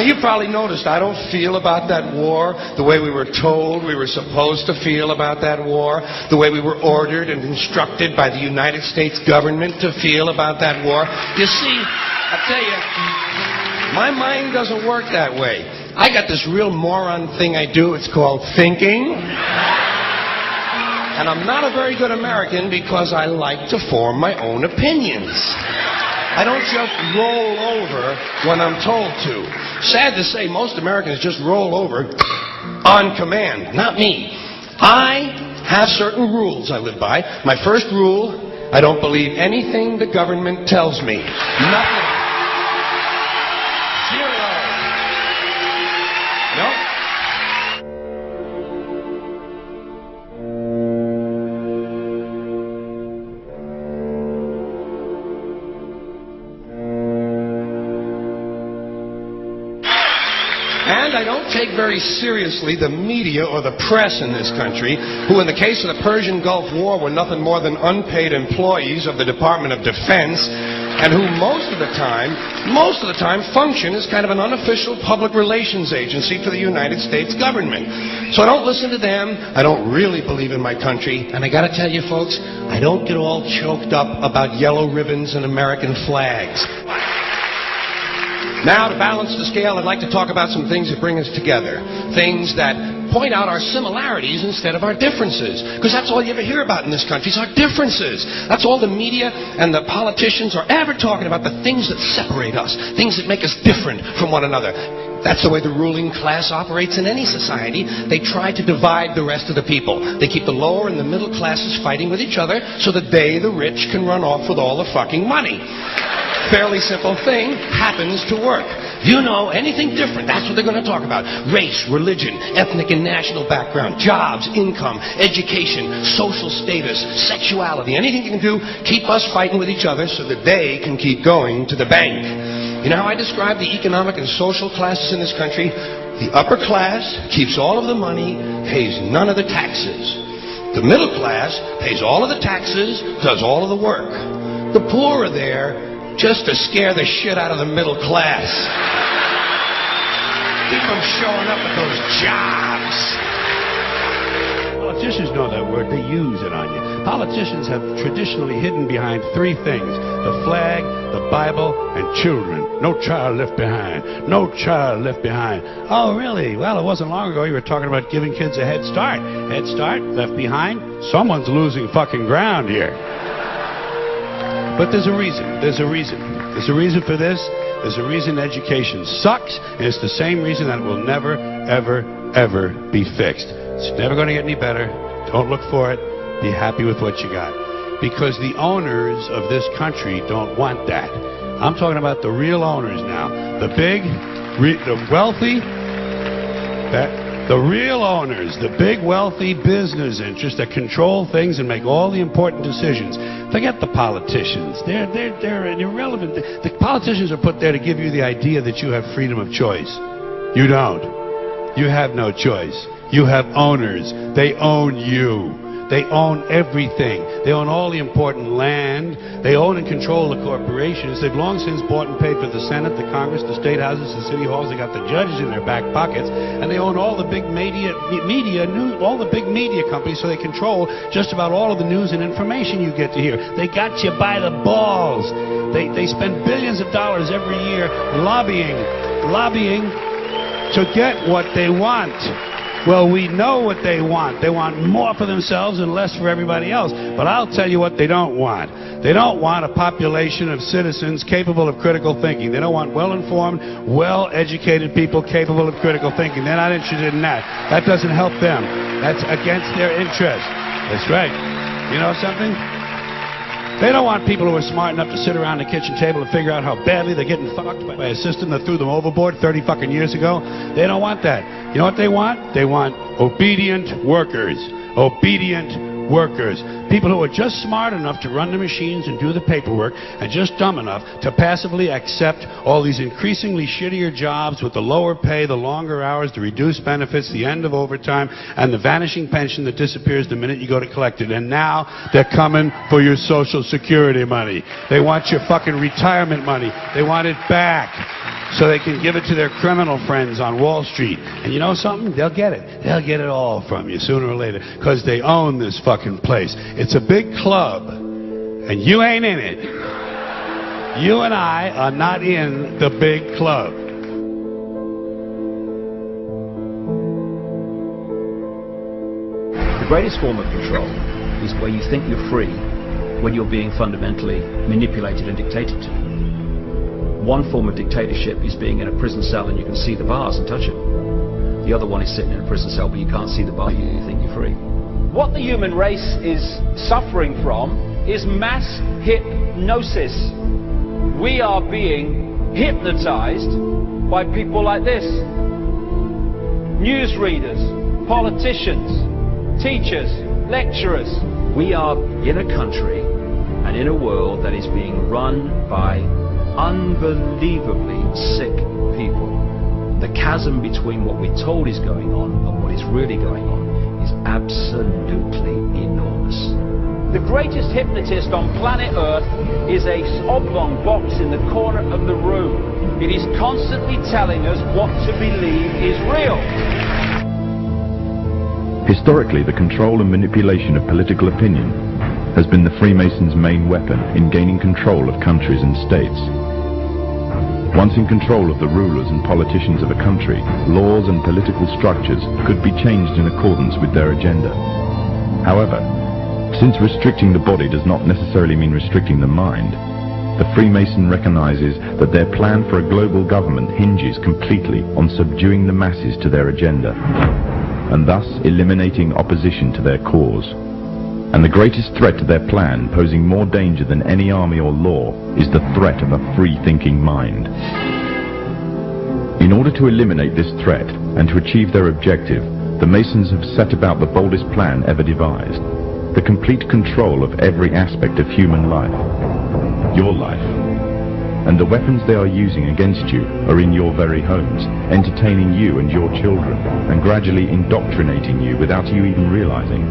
you probably noticed I don't feel about that war the way we were told we were supposed to feel about that war, the way we were ordered and instructed by the United States government to feel about that war. You see, I tell you, my mind doesn't work that way. I got this real moron thing I do. It's called thinking. And I'm not a very good American because I like to form my own opinions. I don't just roll over when I'm told to. Sad to say, most Americans just roll over on command. Not me. I have certain rules I live by. My first rule, I don't believe anything the government tells me. Nothing. Zero. Nope. And I don't take very seriously the media or the press in this country, who in the case of the Persian Gulf War were nothing more than unpaid employees of the Department of Defense, and who most of the time function as kind of an unofficial public relations agency for the United States government. So I don't listen to them. I don't really believe in my country. And I got to tell you, folks, I don't get all choked up about yellow ribbons and American flags. Now, to balance the scale, I'd like to talk about some things that bring us together. Things that point out our similarities instead of our differences. Because that's all you ever hear about in this country is our differences. That's all the media and the politicians are ever talking about, the things that separate us, things that make us different from one another. That's the way the ruling class operates in any society. They try to divide the rest of the people. They keep the lower and the middle classes fighting with each other so that they, the rich, can run off with all the fucking money. Fairly simple thing, happens to work. You know, anything different, that's what they're going to talk about. Race, religion, ethnic and national background, jobs, income, education, social status, sexuality, anything you can do, keep us fighting with each other so that they can keep going to the bank. You know how I describe the economic and social classes in this country? The upper class keeps all of the money, pays none of the taxes. The middle class pays all of the taxes, does all of the work. The poor are there just to scare the shit out of the middle class. Keep them showing up at those jobs. Politicians know that word. They use it on you. Politicians have traditionally hidden behind three things: the flag, the Bible, and children. No child left behind. No child left behind. Oh, really? Well, it wasn't long ago you were talking about giving kids a head start. Head start? Left behind? Someone's losing fucking ground here. But there's a reason. There's a reason. There's a reason for this. There's a reason education sucks, and it's the same reason that it will never, ever, ever be fixed. It's never going to get any better. Don't look for it. Be happy with what you got. Because the owners of this country don't want that. I'm talking about the real owners now. The big, the wealthy, the real owners, the big wealthy business interests that control things and make all the important decisions. Forget the politicians. They're irrelevant. The politicians are put there to give you the idea that you have freedom of choice. You don't. You have no choice. You have owners. They own you. They own everything. They own all the important land. They own and control the corporations. They've long since bought and paid for the Senate, the Congress, the state houses, the city halls. They got the judges in their back pockets, and they own all the big all the big media companies. So they control just about all of the news and information you get to hear. They got you by the balls. They spend billions of dollars every year lobbying to get what they want. Well, we know what they want. They want more for themselves and less for everybody else. But I'll tell you what they don't want. They don't want a population of citizens capable of critical thinking. They don't want well-informed, well-educated people capable of critical thinking. They're not interested in that. That doesn't help them. That's against their interest. That's right. You know something? They don't want people who are smart enough to sit around the kitchen table and figure out how badly they're getting fucked by a system that threw them overboard 30 fucking years ago. They don't want that. You know what they want? They want obedient workers. Obedient workers. People who are just smart enough to run the machines and do the paperwork, and just dumb enough to passively accept all these increasingly shittier jobs with the lower pay, the longer hours, the reduced benefits, the end of overtime, and the vanishing pension that disappears the minute you go to collect it. And now they're coming for your Social Security money. They want your fucking retirement money. They want it back. so they can give it to their criminal friends on Wall Street. And you know something? They'll get it. They'll get it all from you sooner or later, because they own this fucking place. It's a big club, and you ain't in it. You and I are not in the big club. The greatest form of control is where you think you're free when you're being fundamentally manipulated and dictated to. One form of dictatorship is being in a prison cell and you can see the bars and touch them. The other one is sitting in a prison cell but you can't see the bar, you think you're free. What the human race is suffering from is mass hypnosis. We are being hypnotized by people like this. Newsreaders, politicians, teachers, lecturers. We are in a country and in a world that is being run by unbelievably sick people. The chasm between what we're told is going on and what is really going on is absolutely enormous. The greatest hypnotist on planet Earth is a oblong box in the corner of the room. It is constantly telling us what to believe is real. Historically, the control and manipulation of political opinion has been the Freemasons' main weapon in gaining control of countries and states. Once in control of the rulers and politicians of a country, laws and political structures could be changed in accordance with their agenda. However, since restricting the body does not necessarily mean restricting the mind, the Freemason recognizes that their plan for a global government hinges completely on subduing the masses to their agenda, and thus eliminating opposition to their cause. And the greatest threat to their plan, posing more danger than any army or law, is the threat of a free-thinking mind. In order to eliminate this threat and to achieve their objective, the Masons have set about the boldest plan ever devised: the complete control of every aspect of human life, your life. And the weapons they are using against you are in your very homes, entertaining you and your children, and gradually indoctrinating you without you even realizing.